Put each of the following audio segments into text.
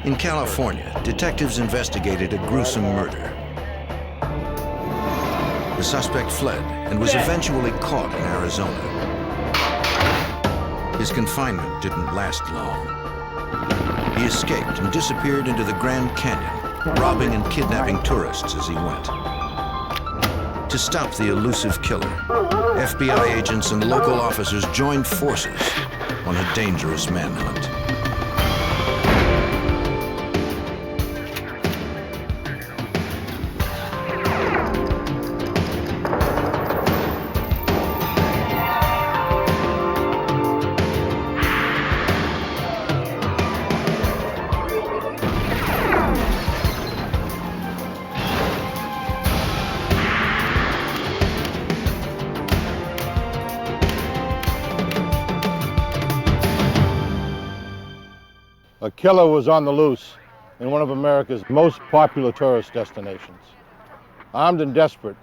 In California, detectives investigated a gruesome murder. The suspect fled and was eventually caught in Arizona. His confinement didn't last long. He escaped and disappeared into the Grand Canyon, robbing and kidnapping tourists as he went. To stop the elusive killer, FBI agents and local officers joined forces on a dangerous manhunt. A killer was on the loose in one of America's most popular tourist destinations. Armed and desperate,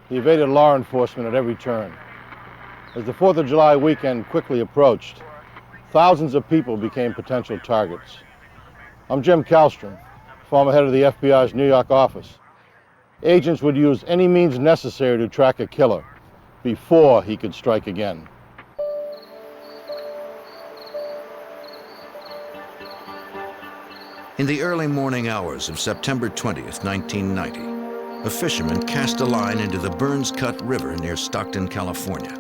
he evaded law enforcement at every turn. As the 4th of July weekend quickly approached, thousands of people became potential targets. I'm Jim Kallstrom, former head of the FBI's New York office. Agents would use any means necessary to track a killer before he could strike again. In the early morning hours of September 20th, 1990, a fisherman cast a line into the Burns Cut River near Stockton, California.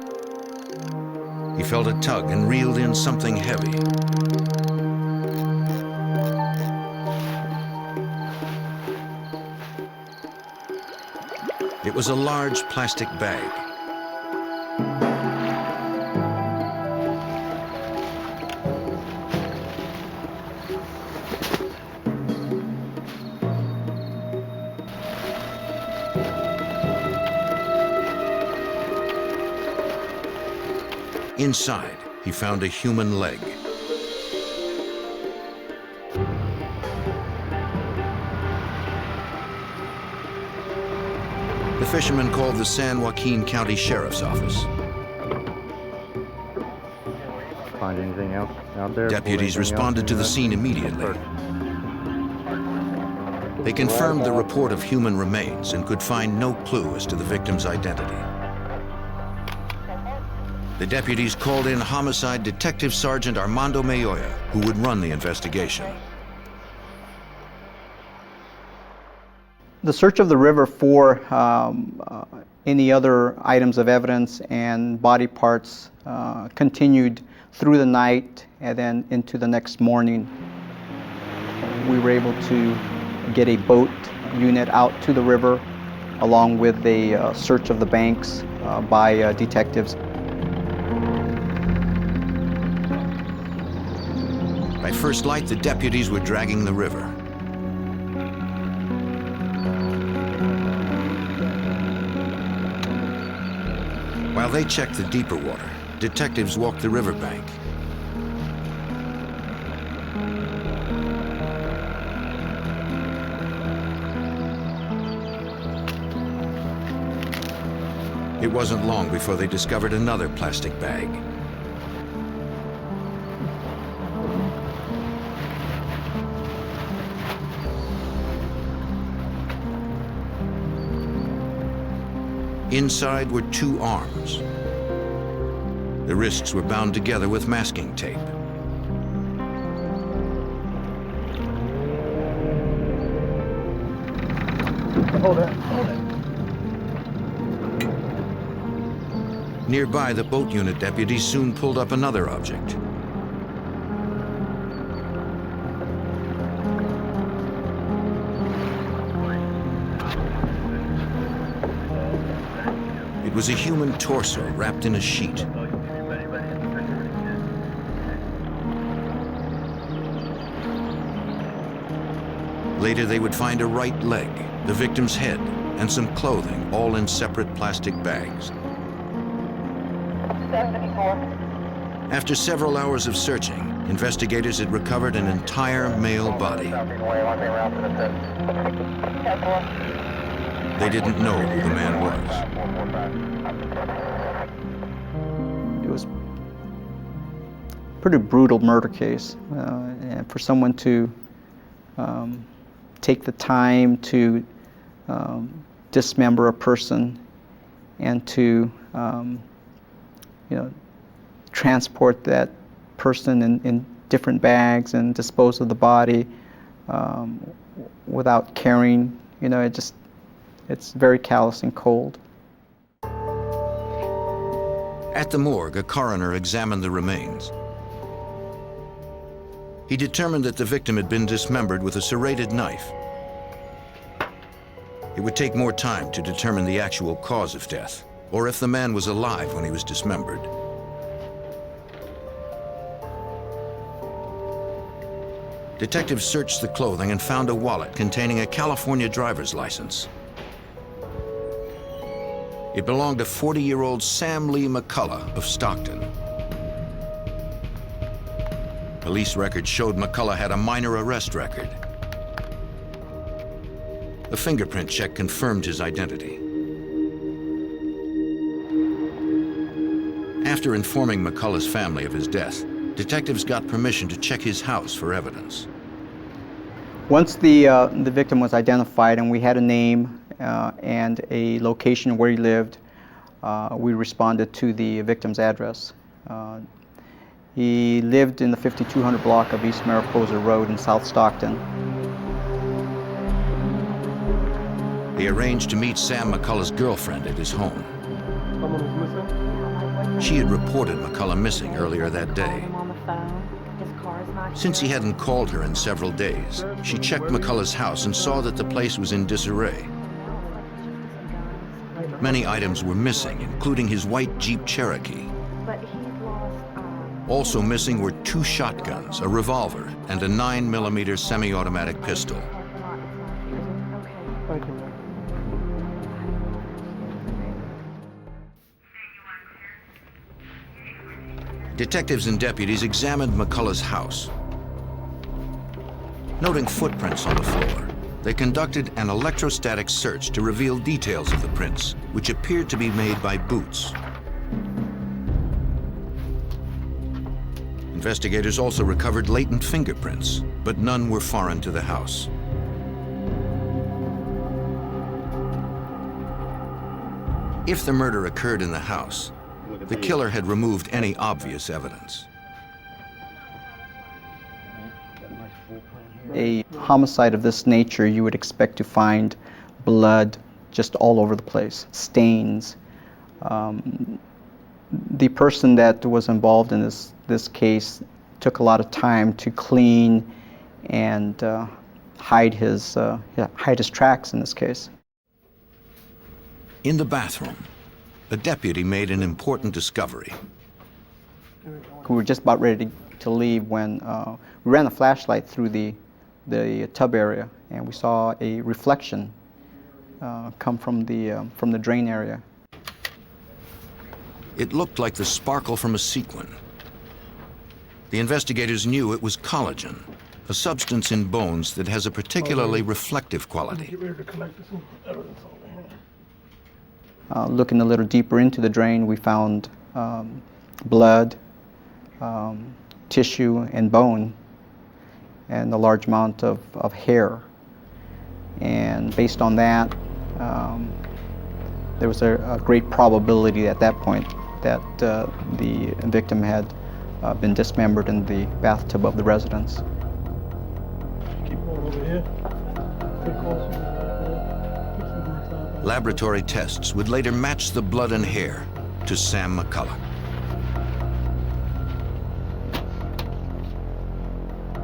He felt a tug and reeled in something heavy. It was a large plastic bag. Inside, he found a human leg. The fisherman called the San Joaquin County Sheriff's Office. Find anything else out there? Deputies responded to the scene immediately. They confirmed the report of human remains and could find no clue as to the victim's identity. The deputies called in Homicide Detective Sergeant Armando Mayoya, who would run the investigation. The search of the river for any other items of evidence and body parts continued through the night and then into the next morning. We were able to get a boat unit out to the river along with a search of the banks by detectives. By first light, the deputies were dragging the river. While they checked the deeper water, detectives walked the riverbank. It wasn't long before they discovered another plastic bag. Inside were 2 arms. The wrists were bound together with masking tape. Hold it, hold it. Nearby, the boat unit deputies soon pulled up another object. It was a human torso wrapped in a sheet. Later, they would find a right leg, the victim's head, and some clothing, all in separate plastic bags. 74. After several hours of searching, investigators had recovered an entire male body. They didn't know who the man was. It was a pretty brutal murder case. And for someone to take the time to dismember a person and to transport that person in different bags and dispose of the body without caring. It's very callous and cold. At the morgue, a coroner examined the remains. He determined that the victim had been dismembered with a serrated knife. It would take more time to determine the actual cause of death, or if the man was alive when he was dismembered. Detectives searched the clothing and found a wallet containing a California driver's license. It belonged to 40-year-old Sam Lee McCulla of Stockton. Police records showed McCulla had a minor arrest record. A fingerprint check confirmed his identity. After informing McCulla's family of his death, detectives got permission to check his house for evidence. Once the victim was identified and we had a name and a location where he lived, we responded to the victim's address. He lived in the 5200 block of East Mariposa Road in South Stockton. They arranged to meet Sam McCulla's girlfriend at his home. Someone is missing? She had reported McCulla missing earlier that day. Since he hadn't called her in several days, she checked McCulla's house and saw that the place was in disarray. Many items were missing, including his white Jeep Cherokee. Also missing were 2 shotguns, a revolver, and a 9mm semi-automatic pistol. Thank you. Detectives and deputies examined McCulla's house. Noting footprints on the floor, they conducted an electrostatic search to reveal details of the prints, which appeared to be made by boots. Investigators also recovered latent fingerprints, but none were foreign to the house. If the murder occurred in the house, the killer had removed any obvious evidence. A homicide of this nature, you would expect to find blood just all over the place, stains. The person that was involved in this case took a lot of time to clean and hide his tracks in this case. In the bathroom, a deputy made an important discovery. We were just about ready to leave when we ran a flashlight through the tub area, and we saw a reflection come from the drain area. It looked like the sparkle from a sequin. The investigators knew it was collagen, a substance in bones that has a particularly reflective quality. Get ready to collect some evidence over here. Looking a little deeper into the drain, we found blood, tissue, and bone, and a large amount of hair. And based on that, there was a great probability at that point that the victim had been dismembered in the bathtub of the residence. Keep going over here. Stay closer. Laboratory tests would later match the blood and hair to Sam McCulla.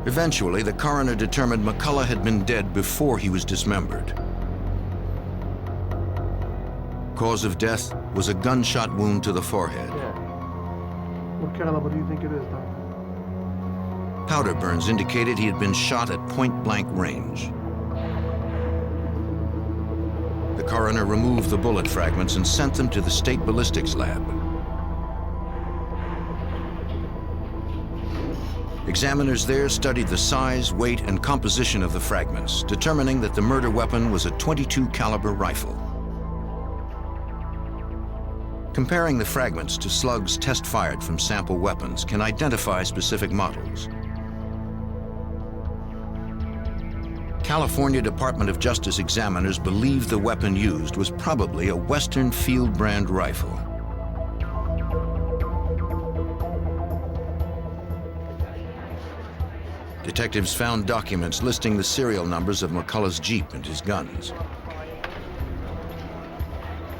Eventually, the coroner determined McCulla had been dead before he was dismembered. Cause of death was a gunshot wound to the forehead. What caliber do you think it is, Doctor? Powder burns indicated he had been shot at point-blank range. The coroner removed the bullet fragments and sent them to the state ballistics lab. Examiners there studied the size, weight, and composition of the fragments, determining that the murder weapon was a .22 caliber rifle. Comparing the fragments to slugs test-fired from sample weapons can identify specific models. California Department of Justice examiners believe the weapon used was probably a Western field brand rifle. Detectives found documents listing the serial numbers of McCulla's Jeep and his guns.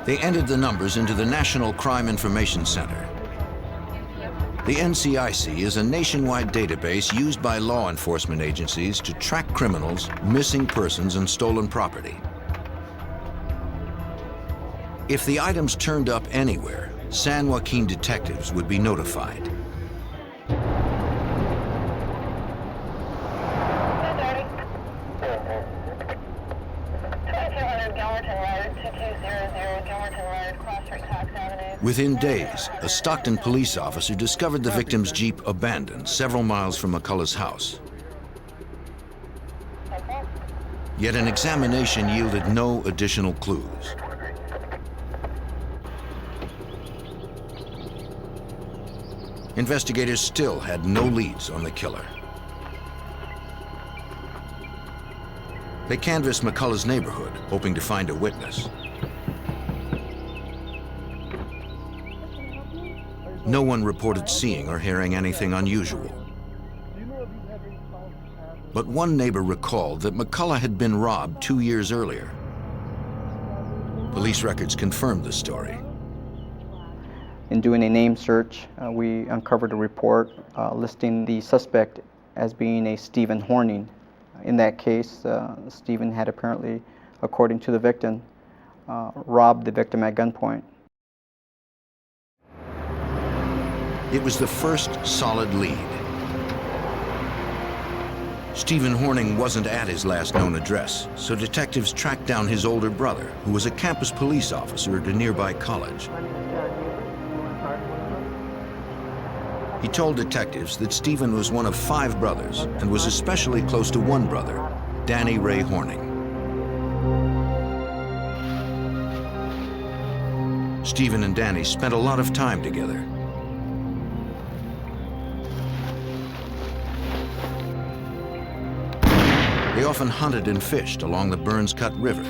They entered the numbers into the National Crime Information Center. The NCIC is a nationwide database used by law enforcement agencies to track criminals, missing persons, and stolen property. If the items turned up anywhere, San Joaquin detectives would be notified. Within days, a Stockton police officer discovered the victim's Jeep abandoned several miles from McCulla's house. Yet an examination yielded no additional clues. Investigators still had no leads on the killer. They canvassed McCulla's neighborhood, hoping to find a witness. No one reported seeing or hearing anything unusual. But one neighbor recalled that McCulla had been robbed 2 years earlier. Police records confirmed the story. In doing a name search, we uncovered a report listing the suspect as being a Stephen Horning. In that case, Stephen had apparently, according to the victim, robbed the victim at gunpoint. It was the first solid lead. Stephen Horning wasn't at his last known address, so detectives tracked down his older brother, who was a campus police officer at a nearby college. He told detectives that Stephen was one of 5 brothers and was especially close to one brother, Danny Ray Horning. Stephen and Danny spent a lot of time together. They often hunted and fished along the Burns Cut River,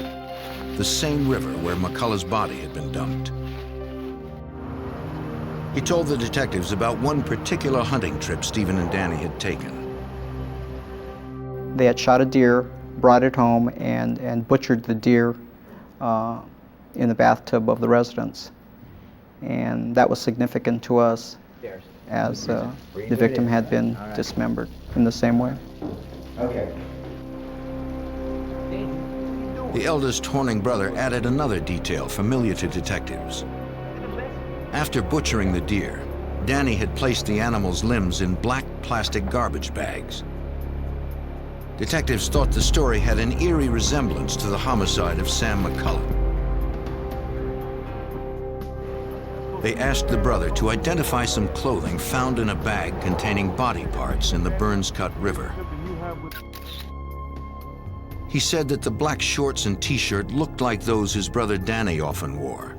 the same river where McCulla's body had been dumped. He told the detectives about one particular hunting trip Stephen and Danny had taken. They had shot a deer, brought it home, and butchered the deer in the bathtub of the residence. And that was significant to us, as the victim had been dismembered in the same way. Okay. The eldest Horning brother added another detail familiar to detectives. After butchering the deer, Danny had placed the animal's limbs in black plastic garbage bags. Detectives thought the story had an eerie resemblance to the homicide of Sam McCulla. They asked the brother to identify some clothing found in a bag containing body parts in the Burns Cut River. He said that the black shorts and t-shirt looked like those his brother Danny often wore.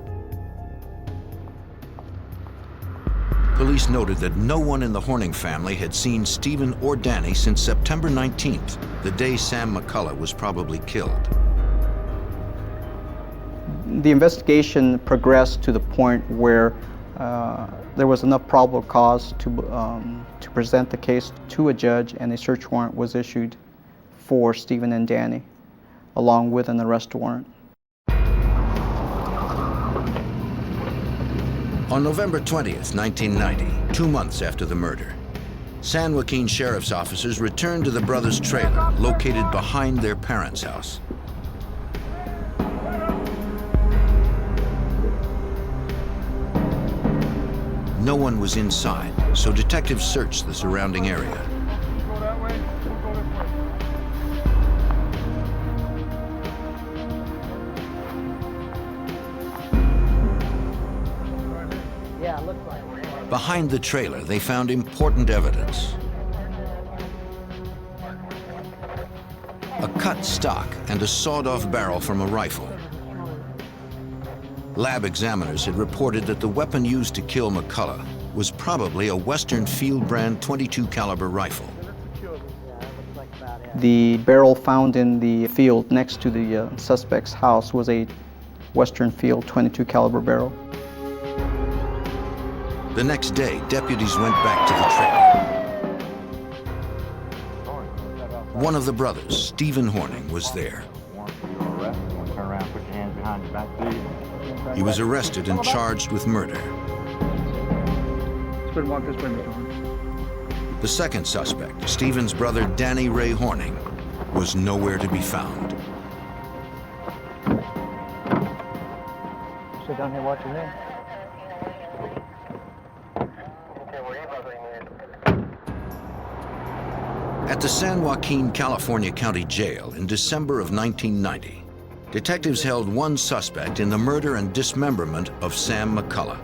Police noted that no one in the Horning family had seen Stephen or Danny since September 19th, the day Sam McCulla was probably killed. The investigation progressed to the point where there was enough probable cause to present the case to a judge, and a search warrant was issued for Stephen and Danny, along with an arrest warrant. On November 20th, 1990, 2 months after the murder, San Joaquin sheriff's officers returned to the brothers' trailer located behind their parents' house. No one was inside, so detectives searched the surrounding area. Behind the trailer, they found important evidence. A cut stock and a sawed-off barrel from a rifle. Lab examiners had reported that the weapon used to kill McCulla was probably a Western field brand .22 caliber rifle. The barrel found in the field next to the suspect's house was a Western Field .22 caliber barrel. The next day, deputies went back to the trailer. One of the brothers, Stephen Horning, was there. He was arrested and charged with murder. The second suspect, Stephen's brother Danny Ray Horning, was nowhere to be found. Sit down here, watch your name. At the San Joaquin, California County Jail in December of 1990, detectives held one suspect in the murder and dismemberment of Sam McCulla.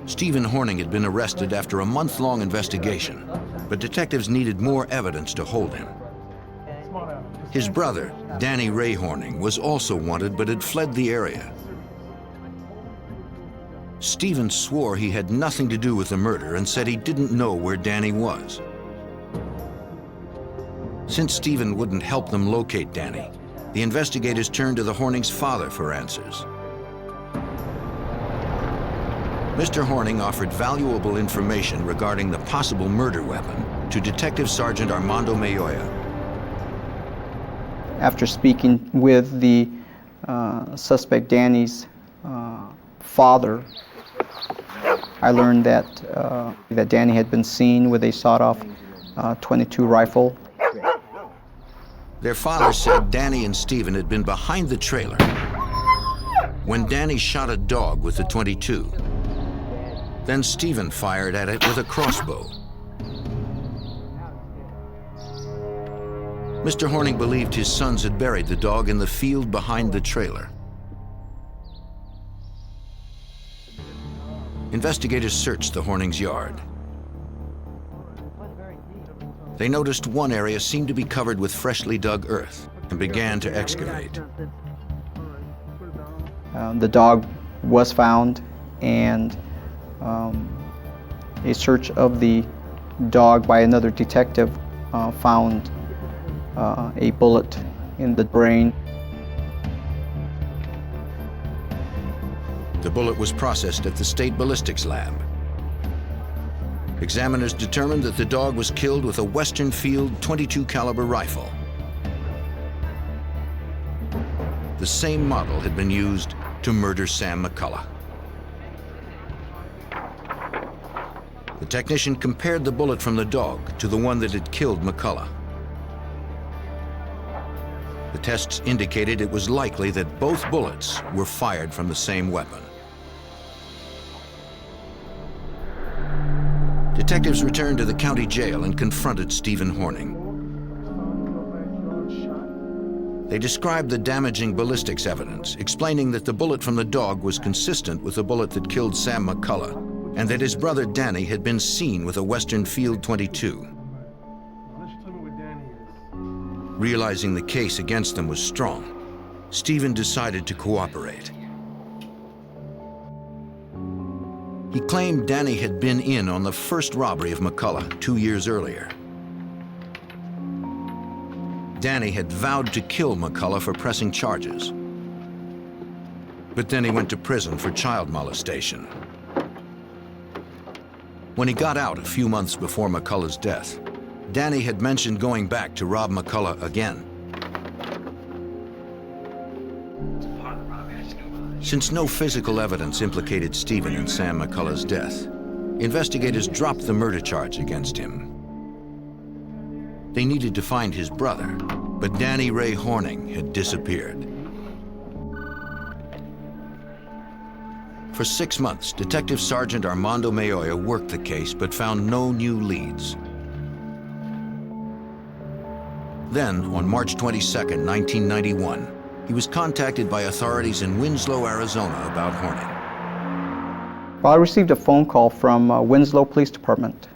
Stephen Horning had been arrested after a month-long investigation, but detectives needed more evidence to hold him. His brother, Danny Ray Horning, was also wanted but had fled the area. Stephen swore he had nothing to do with the murder and said he didn't know where Danny was. Since Stephen wouldn't help them locate Danny, the investigators turned to the Horning's father for answers. Mr. Horning offered valuable information regarding the possible murder weapon to Detective Sergeant Armando Mayoya. After speaking with the suspect Danny's father, I learned that that Danny had been seen with a sawed-off .22 rifle. Their father said Danny and Stephen had been behind the trailer when Danny shot a dog with the .22. Then Stephen fired at it with a crossbow. Mr. Horning believed his sons had buried the dog in the field behind the trailer. Investigators searched the Horning's yard. They noticed one area seemed to be covered with freshly dug earth and began to excavate. The dog was found, and a search of the dog by another detective found a bullet in the brain. The bullet was processed at the state ballistics lab. Examiners determined that the dog was killed with a Western Field .22 caliber rifle. The same model had been used to murder Sam McCulla. The technician compared the bullet from the dog to the one that had killed McCulla. The tests indicated it was likely that both bullets were fired from the same weapon. Detectives returned to the county jail and confronted Stephen Horning. They described the damaging ballistics evidence, explaining that the bullet from the dog was consistent with the bullet that killed Sam McCulla, and that his brother Danny had been seen with a Western Field .22. Realizing the case against them was strong, Stephen decided to cooperate. He claimed Danny had been in on the first robbery of McCulla 2 years earlier. Danny had vowed to kill McCulla for pressing charges. But then he went to prison for child molestation. When he got out a few months before McCulla's death, Danny had mentioned going back to rob McCulla again. Since no physical evidence implicated Stephen in Sam McCulla's death, investigators dropped the murder charge against him. They needed to find his brother, but Danny Ray Horning had disappeared. For 6 months, Detective Sergeant Armando Mayoya worked the case but found no new leads. Then, on March 22, 1991, he was contacted by authorities in Winslow, Arizona about Horning. Well, I received a phone call from Winslow Police Department,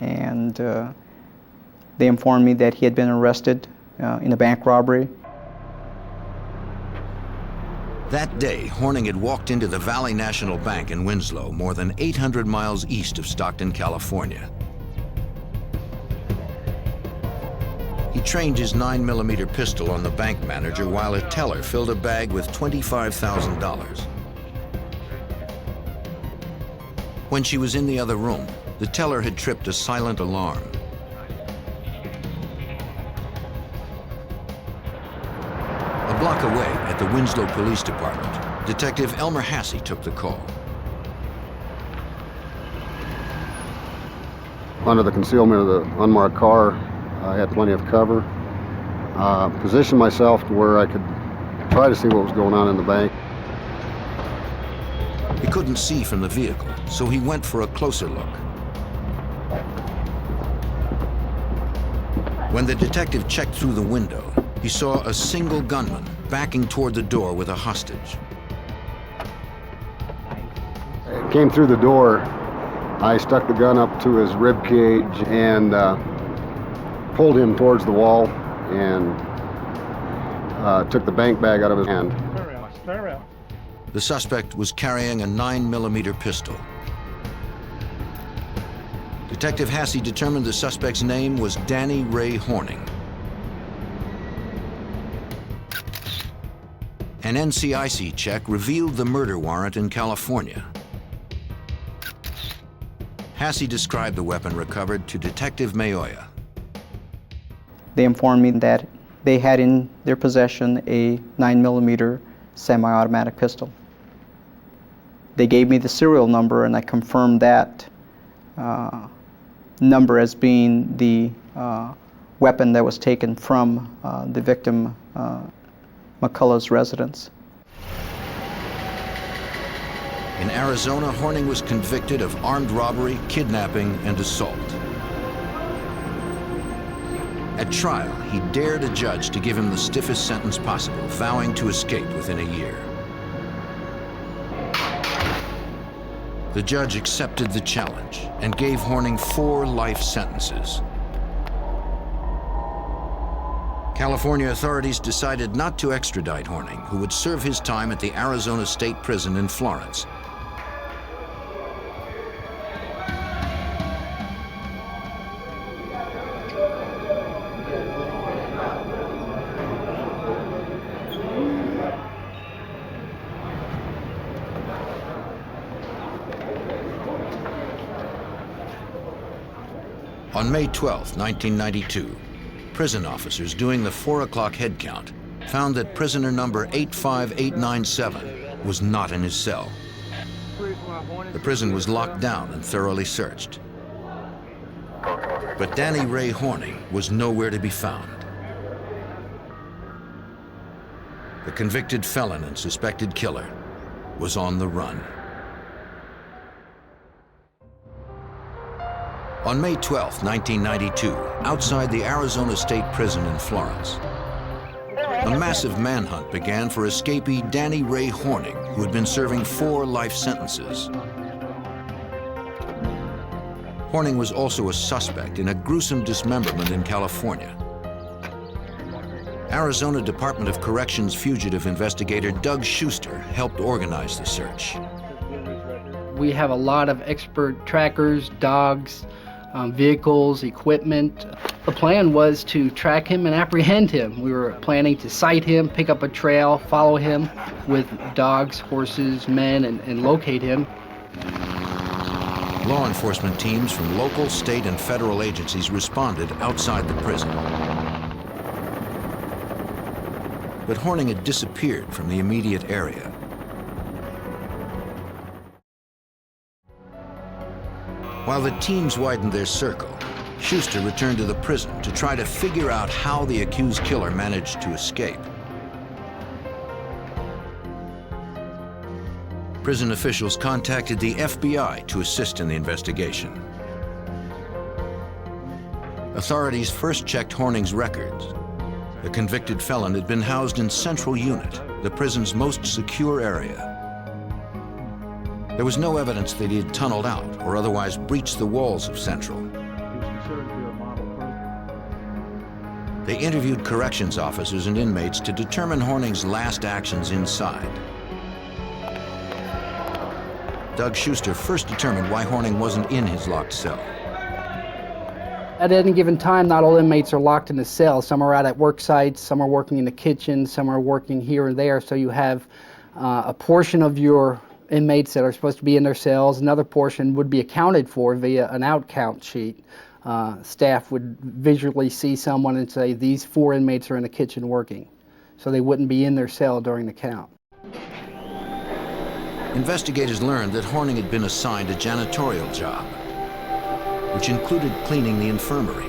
and they informed me that he had been arrested in a bank robbery. That day, Horning had walked into the Valley National Bank in Winslow, more than 800 miles east of Stockton, California. He trained his 9mm pistol on the bank manager while a teller filled a bag with $25,000. When she was in the other room, the teller had tripped a silent alarm. A block away at the Winslow Police Department, Detective Elmer Hassey took the call. Under the concealment of the unmarked car, I had plenty of cover. Positioned myself to where I could try to see what was going on in the bank. He couldn't see from the vehicle, so he went for a closer look. When the detective checked through the window, he saw a single gunman backing toward the door with a hostage. I came through the door. I stuck the gun up to his rib cage and pulled him towards the wall and took the bank bag out of his hand. The suspect was carrying a 9mm pistol. Detective Hassey determined the suspect's name was Danny Ray Horning. An NCIC check revealed the murder warrant in California. Hassey described the weapon recovered to Detective Mayoya. They informed me that they had in their possession a 9mm semi-automatic pistol. They gave me the serial number, and I confirmed that number as being the weapon that was taken from the victim McCulla's residence. In Arizona, Horning was convicted of armed robbery, kidnapping, and assault. At trial, he dared a judge to give him the stiffest sentence possible, vowing to escape within a year. The judge accepted the challenge and gave Horning 4 life sentences. California authorities decided not to extradite Horning, who would serve his time at the Arizona State Prison in Florence. On May 12, 1992, prison officers doing the 4 o'clock head count found that prisoner number 85897 was not in his cell. The prison was locked down and thoroughly searched. But Danny Ray Horning was nowhere to be found. The convicted felon and suspected killer was on the run. On May 12, 1992, outside the Arizona State Prison in Florence, a massive manhunt began for escapee Danny Ray Horning, who had been serving 4 life sentences. Horning was also a suspect in a gruesome dismemberment in California. Arizona Department of Corrections fugitive investigator Doug Schuster helped organize the search. We have a lot of expert trackers, dogs, vehicles, equipment. The plan was to track him and apprehend him. We were planning to cite him, pick up a trail, follow him with dogs, horses, men, and locate him. Law enforcement teams from local, state, and federal agencies responded outside the prison. But Horning had disappeared from the immediate area. While the teams widened their circle, Schuster returned to the prison to try to figure out how the accused killer managed to escape. Prison officials contacted the FBI to assist in the investigation. Authorities first checked Horning's records. The convicted felon had been housed in Central Unit, the prison's most secure area. There was no evidence that he had tunneled out or otherwise breached the walls of Central. They interviewed corrections officers and inmates to determine Horning's last actions inside. Doug Schuster first determined why Horning wasn't in his locked cell. At any given time, not all inmates are locked in a cell. Some are out at work sites, some are working in the kitchen, some are working here and there. So you have a portion of your inmates that are supposed to be in their cells. Another portion would be accounted for via an out count sheet. Staff would visually see someone and say, these 4 inmates are in the kitchen working. So they wouldn't be in their cell during the count. Investigators learned that Horning had been assigned a janitorial job, which included cleaning the infirmary.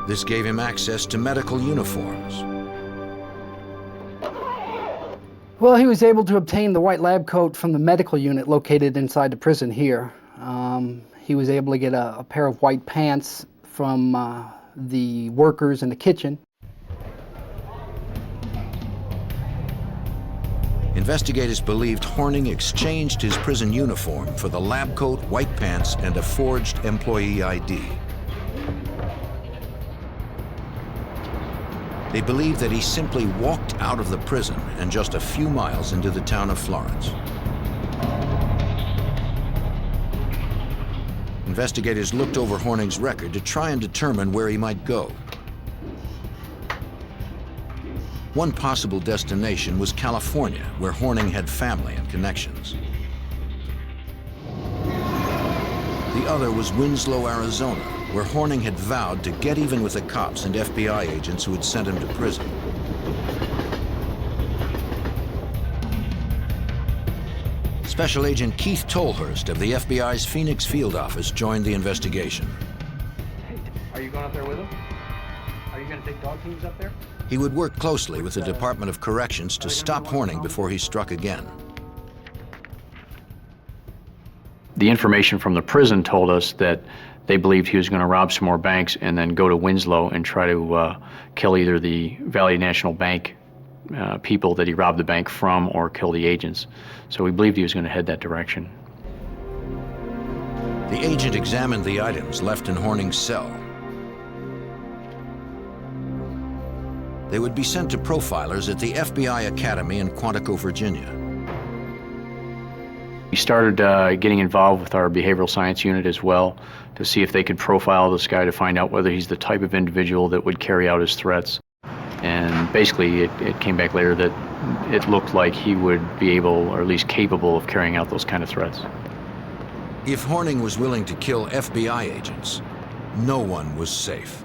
This gave him access to medical uniforms. Well, he was able to obtain the white lab coat from the medical unit located inside the prison here. He was able to get a pair of white pants from the workers in the kitchen. Investigators believed Horning exchanged his prison uniform for the lab coat, white pants, and a forged employee ID. They believed that he simply walked out of the prison and just a few miles into the town of Florence. Investigators looked over Horning's record to try and determine where he might go. One possible destination was California, where Horning had family and connections. The other was Winslow, Arizona, where Horning had vowed to get even with the cops and FBI agents who had sent him to prison. Special Agent Keith Tolhurst of the FBI's Phoenix field office joined the investigation. Hey, are you going up there with him? Are you going to take dog teams up there? He would work closely with the Department of Corrections to stop Horning before he struck again. The information from the prison told us that they believed he was going to rob some more banks and then go to Winslow and try to kill either the Valley National Bank people that he robbed the bank from or kill the agents. So we believed he was going to head that direction. The agent examined the items left in Horning's cell. They would be sent to profilers at the FBI Academy in Quantico, Virginia. We started getting involved with our behavioral science unit as well to see if they could profile this guy to find out whether he's the type of individual that would carry out his threats. And basically it came back later that it looked like he would be able, or at least capable, of carrying out those kind of threats. If Horning was willing to kill FBI agents, no one was safe.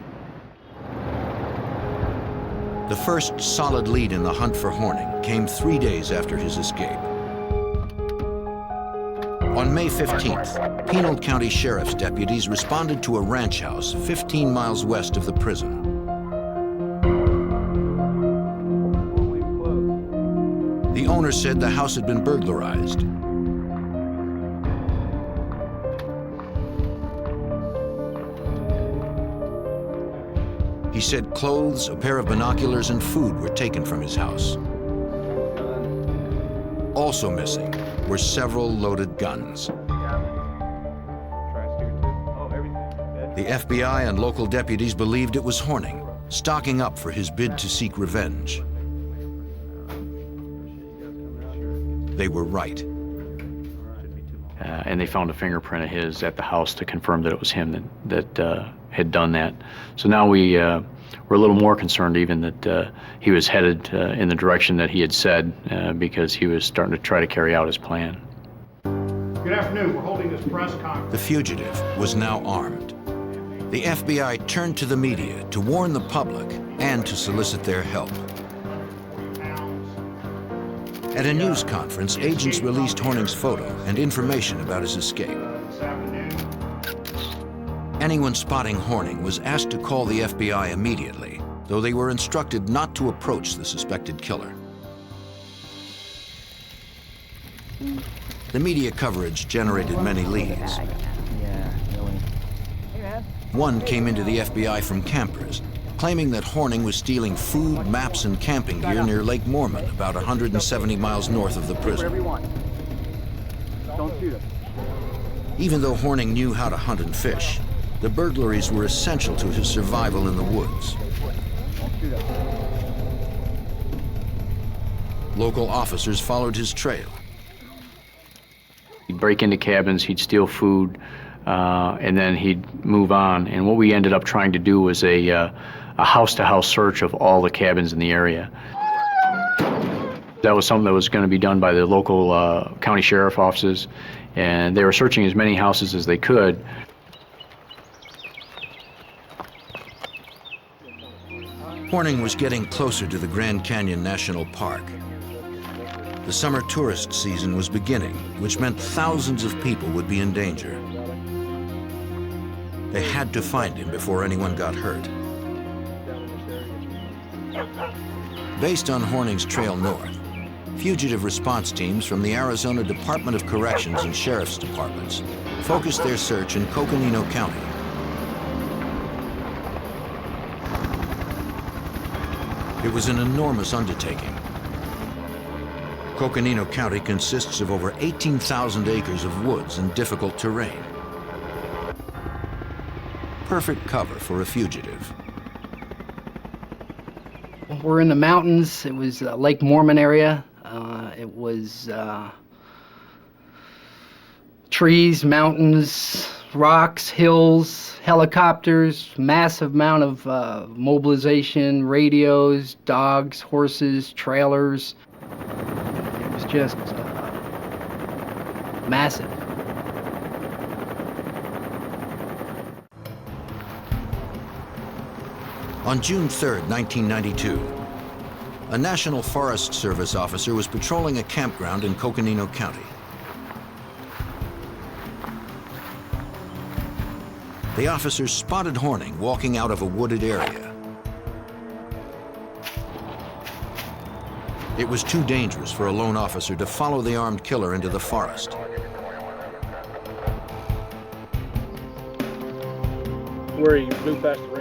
The first solid lead in the hunt for Horning came 3 days after his escape. On May 15th, Pinal County Sheriff's deputies responded to a ranch house 15 miles west of the prison. The owner said the house had been burglarized. He said clothes, a pair of binoculars, and food were taken from his house. Also missing were several loaded guns. The FBI and local deputies believed it was Horning, stocking up for his bid to seek revenge. They were right. And they found a fingerprint of his at the house to confirm that it was him that had done that. So now we're a little more concerned even that he was headed in the direction that he had said because he was starting to try to carry out his plan. Good afternoon. We're holding this press conference. The fugitive was now armed. The FBI turned to the media to warn the public and to solicit their help. At a news conference, agents released Horning's photo and information about his escape. Anyone spotting Horning was asked to call the FBI immediately, though they were instructed not to approach the suspected killer. The media coverage generated many leads. One came into the FBI from campers, claiming that Horning was stealing food, maps, and camping gear near Lake Mormon, about 170 miles north of the prison. Even though Horning knew how to hunt and fish, the burglaries were essential to his survival in the woods. Local officers followed his trail. He'd break into cabins, he'd steal food, and then he'd move on. And what we ended up trying to do was a house-to-house search of all the cabins in the area. That was something that was going to be done by the local county sheriff offices, and they were searching as many houses as they could. Horning was getting closer to the Grand Canyon National Park. The summer tourist season was beginning, which meant thousands of people would be in danger. They had to find him before anyone got hurt. Based on Horning's trail north, fugitive response teams from the Arizona Department of Corrections and Sheriff's Departments focused their search in Coconino County. It was an enormous undertaking. Coconino County consists of over 18,000 acres of woods and difficult terrain. Perfect cover for a fugitive. We're in the mountains. It was Lake Mormon area. It was trees, mountains, rocks, hills, helicopters, massive amount of mobilization, radios, dogs, horses, trailers. It was just massive. On June 3rd, 1992, a National Forest Service officer was patrolling a campground in Coconino County. The officer spotted Horning walking out of a wooded area. It was too dangerous for a lone officer to follow the armed killer into the forest.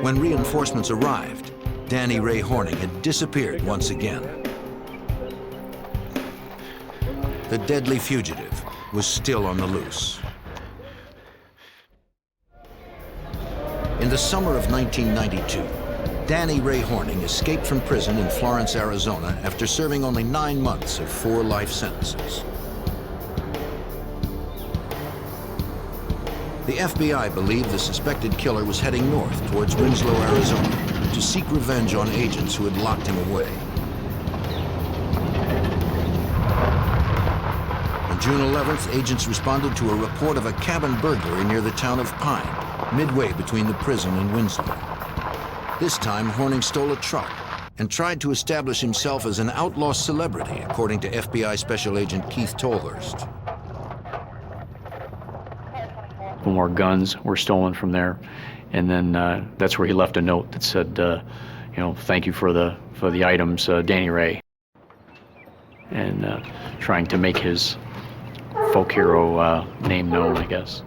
When reinforcements arrived, Danny Ray Horning had disappeared once again. The deadly fugitive was still on the loose. In the summer of 1992, Danny Ray Horning escaped from prison in Florence, Arizona after serving only 9 months of 4 life sentences. The FBI believed the suspected killer was heading north towards Winslow, Arizona, to seek revenge on agents who had locked him away. On June 11th, agents responded to a report of a cabin burglary near the town of Pine, midway between the prison and Winslow. This time, Horning stole a truck and tried to establish himself as an outlaw celebrity, according to FBI Special Agent Keith Tolhurst. More guns were stolen from there, and then that's where he left a note that said, you know, thank you for the items, Danny Ray, and trying to make his folk hero name known, I guess.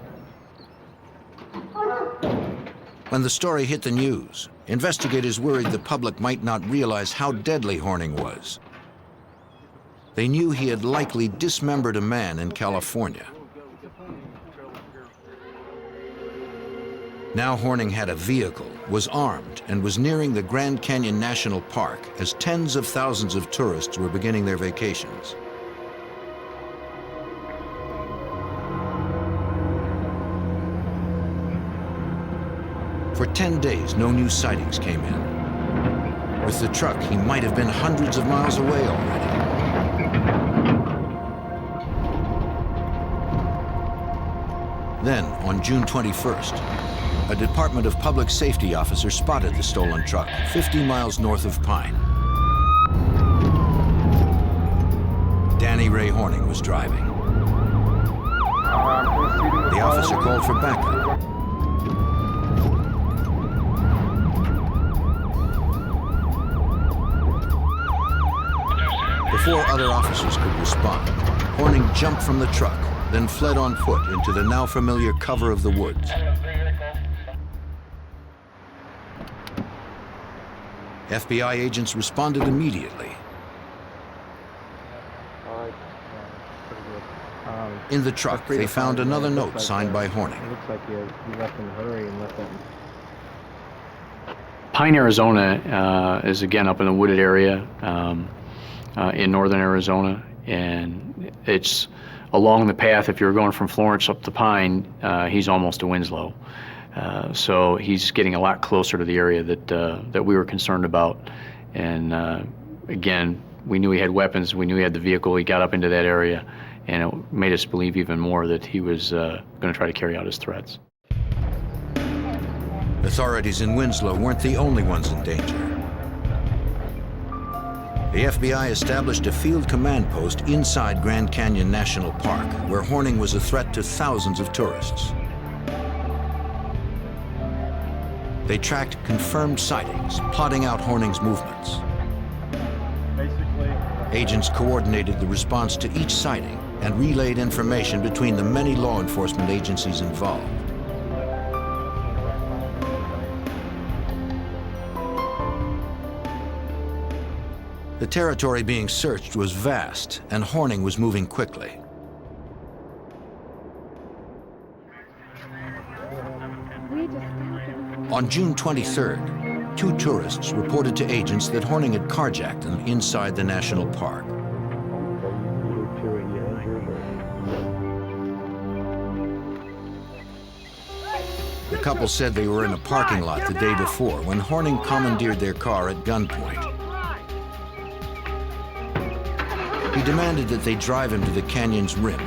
When the story hit the news, investigators worried the public might not realize how deadly Horning was. They knew he had likely dismembered a man in California. Now Horning had a vehicle, was armed, and was nearing the Grand Canyon National Park as tens of thousands of tourists were beginning their vacations. For 10 days, no new sightings came in. With the truck, he might have been hundreds of miles away already. Then, on June 21st, a Department of Public Safety officer spotted the stolen truck 50 miles north of Pine. Danny Ray Horning was driving. The officer called for backup. Before other officers could respond, Horning jumped from the truck, then fled on foot into the now familiar cover of the woods. FBI agents responded immediately. In the truck, they found another note signed by Horning. It looks like you left in a hurry and left that. Pine, Arizona is again up in a wooded area in northern Arizona, and it's along the path, if you're going from Florence up to Pine, he's almost to Winslow. So he's getting a lot closer to the area that we were concerned about. And again, we knew he had weapons, we knew he had the vehicle, he got up into that area, and it made us believe even more that he was going to try to carry out his threats. Authorities in Winslow weren't the only ones in danger. The FBI established a field command post inside Grand Canyon National Park, where Horning was a threat to thousands of tourists. They tracked confirmed sightings, plotting out Horning's movements. Agents coordinated the response to each sighting and relayed information between the many law enforcement agencies involved. The territory being searched was vast, and Horning was moving quickly. On June 23rd, 2 tourists reported to agents that Horning had carjacked them inside the national park. The couple said they were in a parking lot the day before when Horning commandeered their car at gunpoint. He demanded that they drive him to the canyon's rim.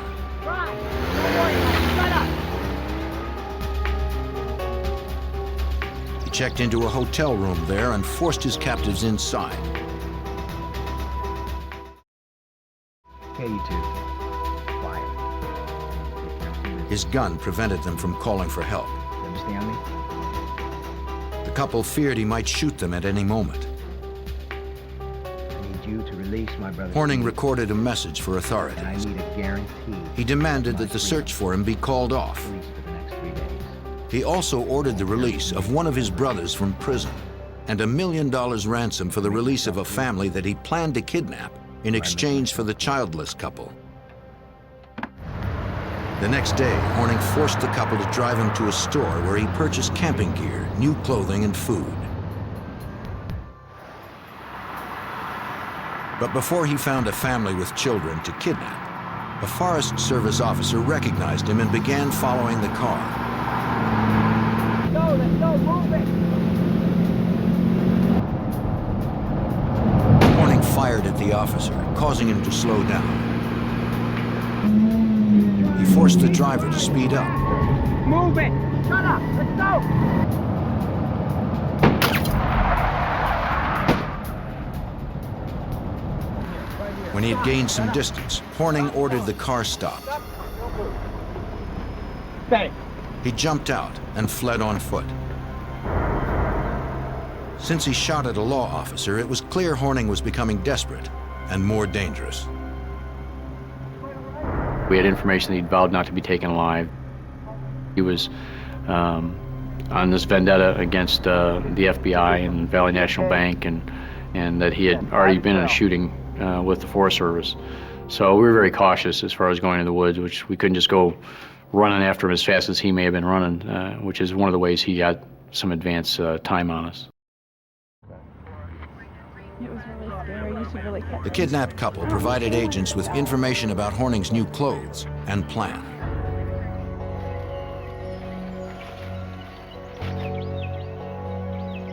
He checked into a hotel room there and forced his captives inside. Okay, you two. Quiet. His gun prevented them from calling for help. You understand me? The couple feared he might shoot them at any moment. You to release my brother. Horning recorded a message for authorities. And I need a guarantee. He demanded that the search for him be called off. For the next 3 days. He also ordered the release of one of his brothers from prison and $1 million ransom for the release of a family that he planned to kidnap in exchange for the childless couple. The next day, Horning forced the couple to drive him to a store where he purchased camping gear, new clothing, and food. But before he found a family with children to kidnap, a Forest Service officer recognized him and began following the car. Let's go, move it! Horning fired at the officer, causing him to slow down. He forced the driver to speed up. Move it! Shut up! Let's go! When he had gained some distance, Horning ordered the car stopped. Thanks. He jumped out and fled on foot. Since he shot at a law officer, it was clear Horning was becoming desperate and more dangerous. We had information that he'd vowed not to be taken alive. He was on this vendetta against the FBI and Valley National Bank, and that he had already been in a shooting with the Forest Service. So we were very cautious as far as going in the woods, which we couldn't just go running after him as fast as he may have been running, which is one of the ways he got some advance time on us. It was really scary. You should really catch The kidnapped couple provided agents with information about Horning's new clothes and plan.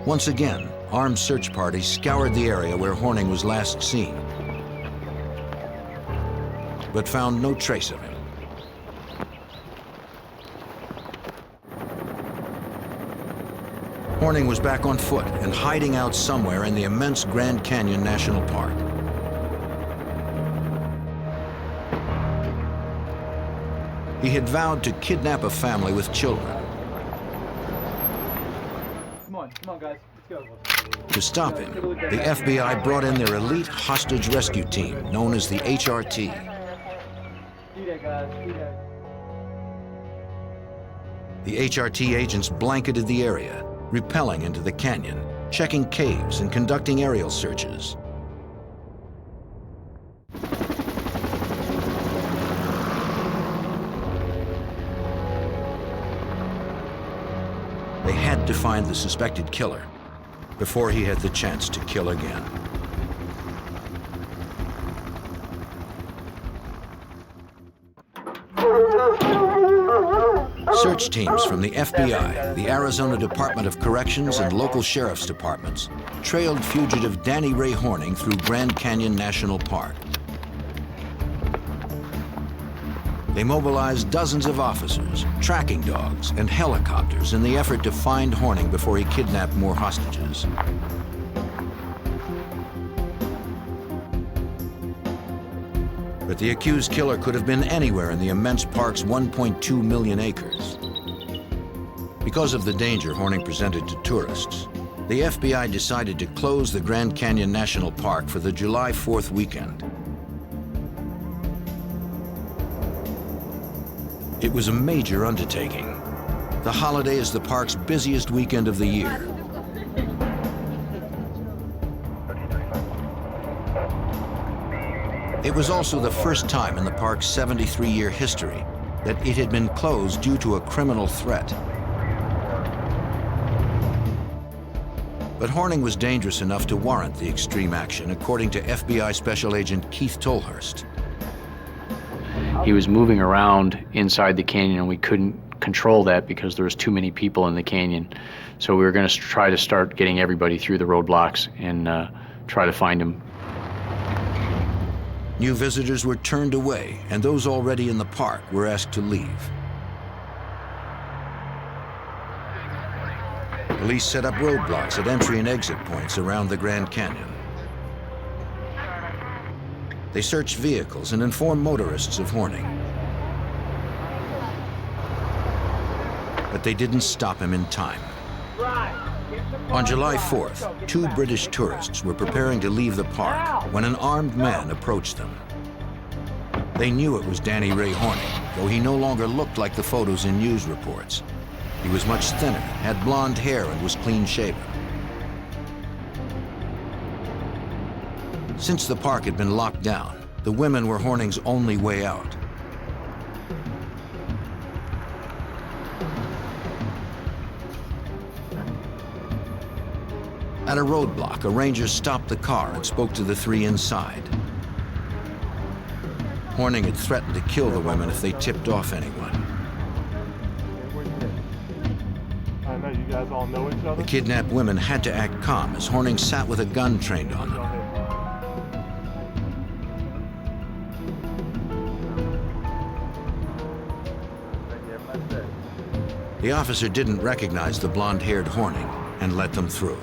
Once again, armed search parties scoured the area where Horning was last seen, but found no trace of him. Horning was back on foot and hiding out somewhere in the immense Grand Canyon National Park. He had vowed to kidnap a family with children. Come on, guys. Let's go. To stop him, the FBI brought in their elite hostage rescue team, known as the HRT. Do that, guys. Do that. The HRT agents blanketed the area, rappelling into the canyon, checking caves and conducting aerial searches. They had to find the suspected killer before he had the chance to kill again. search teams from the FBI, the Arizona Department of Corrections, and local sheriff's departments trailed fugitive Danny Ray Horning through Grand Canyon National Park. They mobilized dozens of officers, tracking dogs, and helicopters in the effort to find Horning before he kidnapped more hostages. But the accused killer could have been anywhere in the immense park's 1.2 million acres. Because of the danger Horning presented to tourists, the FBI decided to close the Grand Canyon National Park for the July 4th weekend. It was a major undertaking. The holiday is the park's busiest weekend of the year. It was also the first time in the park's 73-year history that it had been closed due to a criminal threat. But Horning was dangerous enough to warrant the extreme action, according to FBI Special Agent Keith Tolhurst. He was moving around inside the canyon, and we couldn't control that because there was too many people in the canyon. So we were going to try to start getting everybody through the roadblocks and try to find him. New visitors were turned away, and those already in the park were asked to leave. Police set up roadblocks at entry and exit points around the Grand Canyon. They searched vehicles and informed motorists of Horning. But they didn't stop him in time. On July 4th, 2 British tourists were preparing to leave the park when an armed man approached them. They knew it was Danny Ray Horning, though he no longer looked like the photos in news reports. He was much thinner, had blonde hair, and was clean-shaven. Since the park had been locked down, the women were Horning's only way out. At a roadblock, a ranger stopped the car and spoke to the 3 inside. Horning had threatened to kill the women if they tipped off anyone. I know you guys all know each other. The kidnapped women had to act calm as Horning sat with a gun trained on them. The officer didn't recognize the blonde-haired Horning and let them through.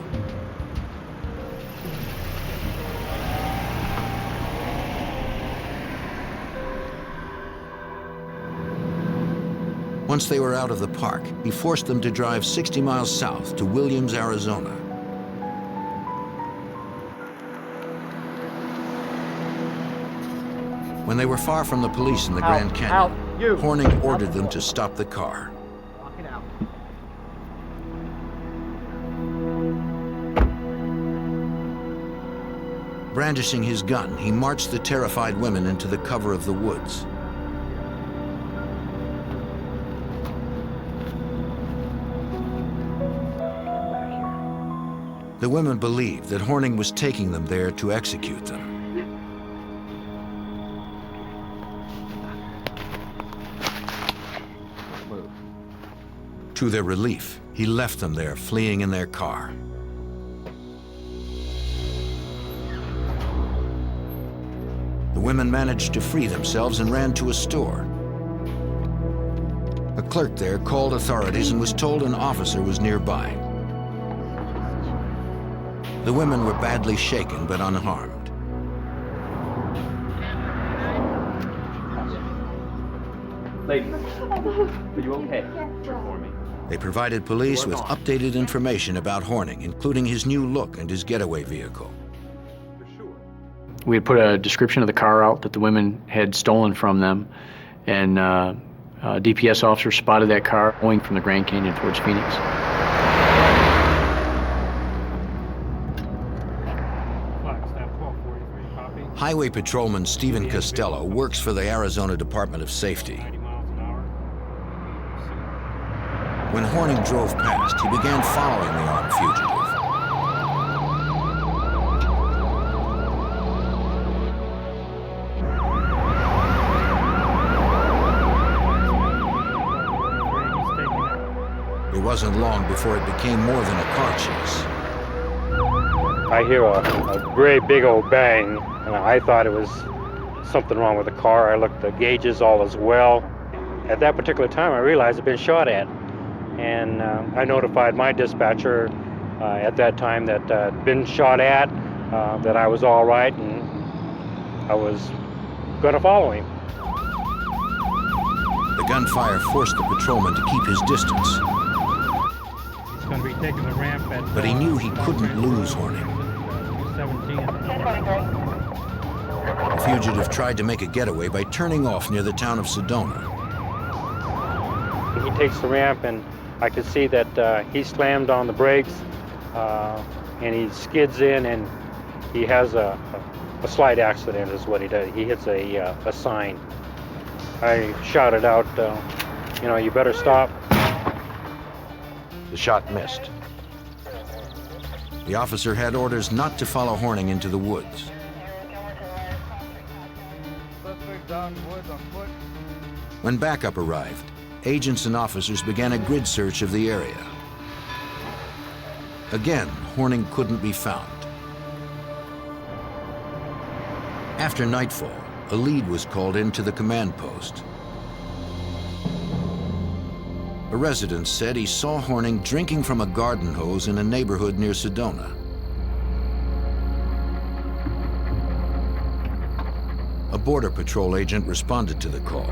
Once they were out of the park, he forced them to drive 60 miles south to Williams, Arizona. When they were far from the police in the Grand Canyon, Horning ordered them to stop the car. Brandishing his gun, he marched the terrified women into the cover of the woods. The women believed that Horning was taking them there to execute them. To their relief, he left them there, fleeing in their car. The women managed to free themselves and ran to a store. A clerk there called authorities and was told an officer was nearby. The women were badly shaken but unharmed. Ladies, are you okay? For me. They provided police with updated information about Horning, including his new look and his getaway vehicle. We had put a description of the car out that the women had stolen from them, and a DPS officer spotted that car going from the Grand Canyon towards Phoenix. Highway Patrolman Stephen Costello works for the Arizona Department of Safety. When Horning drove past, he began following the armed fugitive. It wasn't long before it became more than a car chase. I hear a great big old bang, and I thought it was something wrong with the car. I looked at the gauges, all as well. At that particular time, I realized I'd been shot at, and I notified my dispatcher at that time that I'd been shot at, that I was all right, and I was going to follow him. The gunfire forced the patrolman to keep his distance, He's going to be taking the ramp at... but he knew he couldn't lose Horning. 17. The fugitive tried to make a getaway by turning off near the town of Sedona. He takes the ramp, and I could see that he slammed on the brakes, and he skids in, and he has a slight accident is what he does. He hits a sign. I shouted out, you know, you better stop. The shot missed. The officer had orders not to follow Horning into the woods. When backup arrived, agents and officers began a grid search of the area. Again, Horning couldn't be found. After nightfall, a lead was called into the command post. A resident said he saw Horning drinking from a garden hose in a neighborhood near Sedona. A Border Patrol agent responded to the call.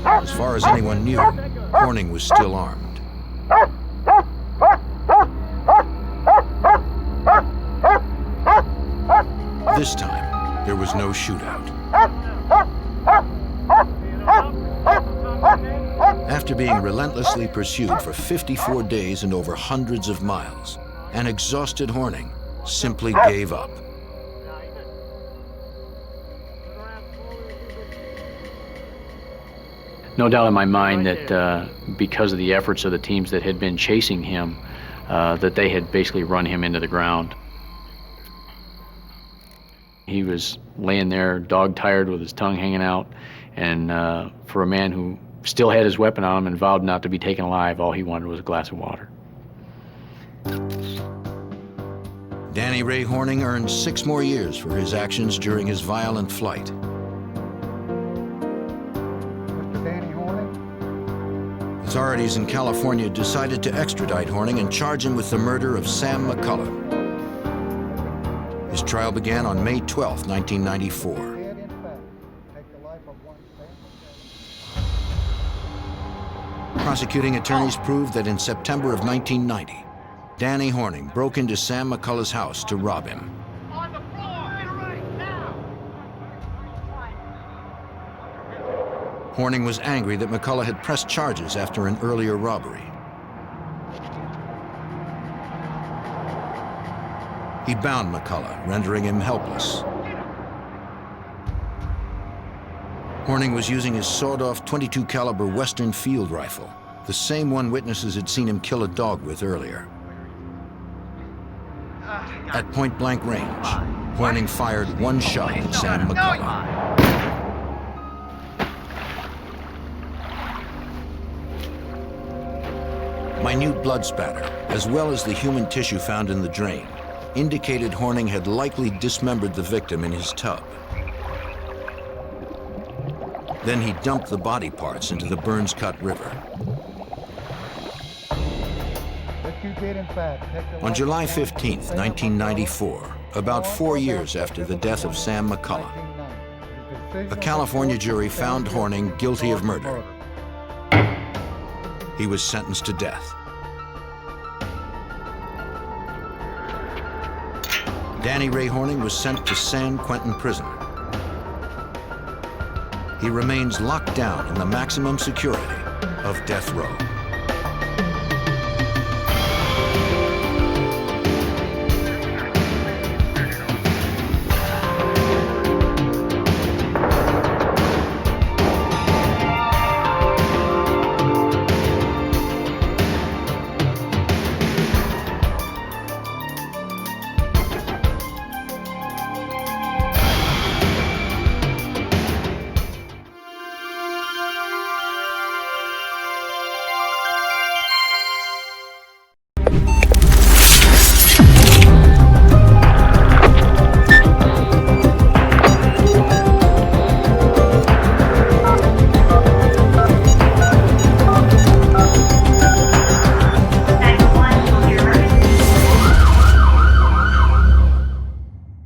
As far as anyone knew, Horning was still armed. This time, there was no shootout. After being relentlessly pursued for 54 days and over hundreds of miles, an exhausted Horning simply gave up. No doubt in my mind that because of the efforts of the teams that had been chasing him, that they had basically run him into the ground. He was laying there, dog-tired with his tongue hanging out, and for a man who still had his weapon on him and vowed not to be taken alive, all he wanted was a glass of water. Danny Ray Horning earned 6 more years for his actions during his violent flight. Mr. Danny Horning? Authorities in California decided to extradite Horning and charge him with the murder of Sam McCulla. His trial began on May 12, 1994. Prosecuting attorneys proved that in September of 1990, Danny Horning broke into Sam McCulla's house to rob him. On the floor! Right now! Horning was angry that McCulla had pressed charges after an earlier robbery. He bound McCulla, rendering him helpless. Horning was using his sawed-off .22 caliber Western field rifle, the same one witnesses had seen him kill a dog with earlier. At point-blank range, Horning fired one shot at Sam McCulla. Minute blood spatter, as well as the human tissue found in the drain, indicated Horning had likely dismembered the victim in his tub. Then he dumped the body parts into the Burns Cut River. On July 15, 1994, about 4 years after the death of Sam McCulla, a California jury found Horning guilty of murder. He was sentenced to death. Danny Ray Horning was sent to San Quentin Prison. He remains locked down in the maximum security of death row.